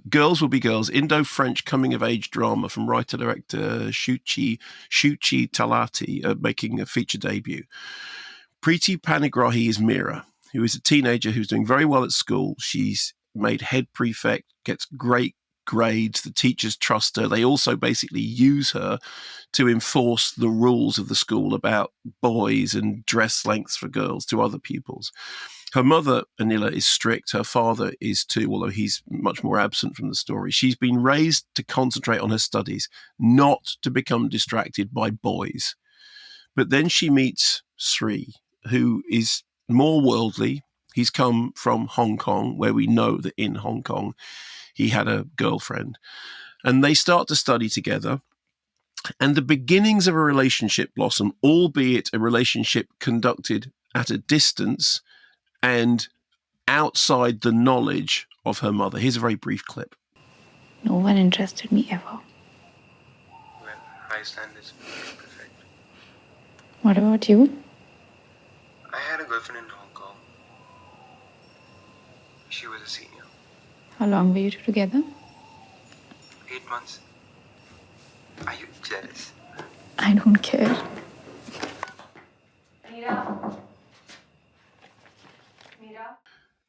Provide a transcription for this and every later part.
Girls Will Be Girls, Indo-French coming-of-age drama from writer-director Shuchi Talati, making a feature debut. Preeti Panigrahi is Mira, who is a teenager who's doing very well at school. She's made head prefect, gets great grades. The teachers trust her. They also basically use her to enforce the rules of the school about boys and dress lengths for girls to other pupils. Her mother, Anila, is strict. Her father is too, although he's much more absent from the story. She's been raised to concentrate on her studies, not to become distracted by boys. But then she meets Sri, who is more worldly. He's come from Hong Kong, where we know that in Hong Kong he had a girlfriend. And they start to study together. And the beginnings of a relationship blossom, albeit a relationship conducted at a distance and outside the knowledge of her mother. Here's a very brief clip. No one interested me ever. Well, high standards are perfect. What about you? I had a girlfriend in Hong Kong. She was a senior. How long were you two together? 8 months. Are you jealous? I don't care.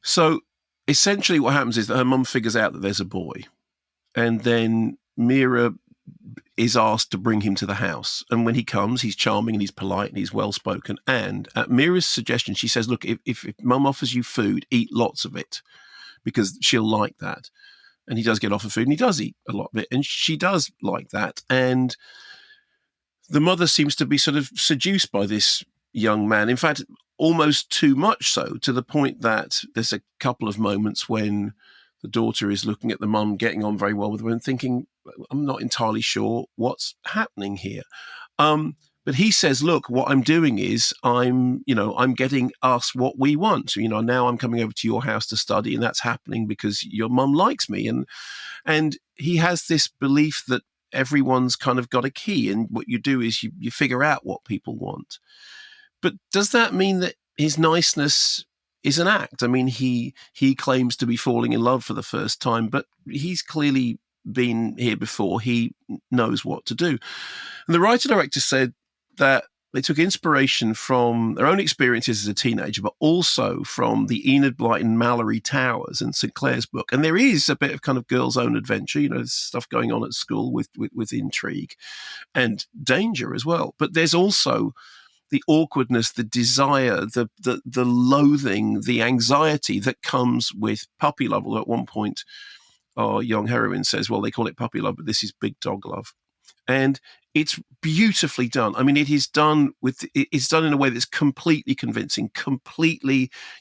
So essentially what happens is that her mum figures out that there's a boy, and then Mira is asked to bring him to the house. And when he comes, he's charming and he's polite and he's well-spoken. And at Mira's suggestion, she says, look, if mum offers you food, eat lots of it because she'll like that. And he does get offered food and he does eat a lot of it. And she does like that. And the mother seems to be sort of seduced by this young man. In fact, almost too much so, to the point that there's a couple of moments when the daughter is looking at the mum getting on very well with her and thinking, I'm not entirely sure what's happening here. But he says, look, what I'm doing is I'm getting us what we want. So, now I'm coming over to your house to study, and that's happening because your mum likes me. And he has this belief that everyone's kind of got a key, and what you do is you figure out what people want. But does that mean that his niceness is an act? I mean, he claims to be falling in love for the first time, but he's clearly been here before. He knows what to do. And the writer-director said that they took inspiration from their own experiences as a teenager, but also from the Enid Blyton Mallory Towers and St. Clair's book. And there is a bit of kind of girl's own adventure, there's stuff going on at school with intrigue and danger as well. But there's also the awkwardness, the desire, the loathing, the anxiety that comes with puppy love. Although at one point, our young heroine says, well, they call it puppy love, but this is big dog love. And it's beautifully done. I mean, it's done in a way that's completely convincing,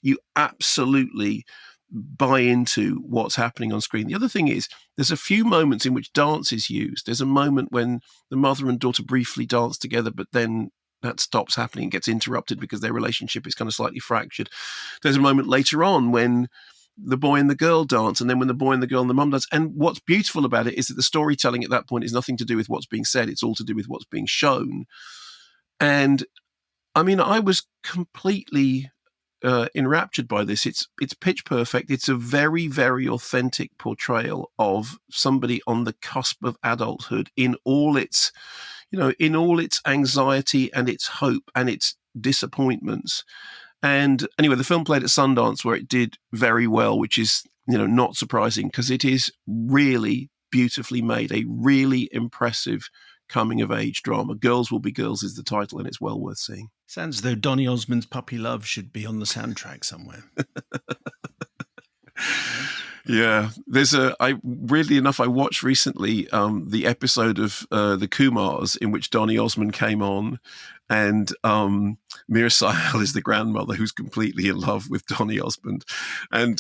you absolutely buy into what's happening on screen. The other thing is there's a few moments in which dance is used. There's a moment when the mother and daughter briefly dance together, but then that stops happening and gets interrupted because their relationship is kind of slightly fractured. There's a moment later on when the boy and the girl dance, and then when the boy and the girl and the mum dance. And what's beautiful about it is that the storytelling at that point is nothing to do with what's being said. It's all to do with what's being shown. And I mean, I was completely enraptured by this. It's pitch perfect. It's a very, very authentic portrayal of somebody on the cusp of adulthood in all its anxiety and its hope and its disappointments. And anyway, the film played at Sundance, where it did very well, which is, not surprising because it is really beautifully made, a really impressive coming-of-age drama. Girls Will Be Girls is the title, and it's well worth seeing. Sounds as though Donny Osmond's Puppy Love should be on the soundtrack somewhere. Yeah, weirdly enough, I watched recently the episode of the Kumars in which Donny Osmond came on, and Mira Sayal is the grandmother who's completely in love with Donny Osmond. And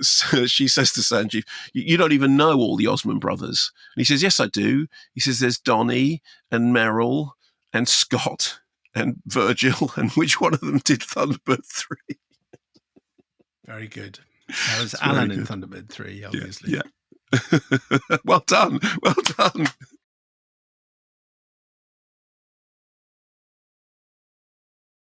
so she says to Sanjeev, you don't even know all the Osmond brothers. And he says, yes, I do. He says, there's Donny and Meryl and Scott and Virgil, and which one of them did Thunderbird 3? Very good. That was Alan in Thunderbird 3, obviously. Yeah. Well done.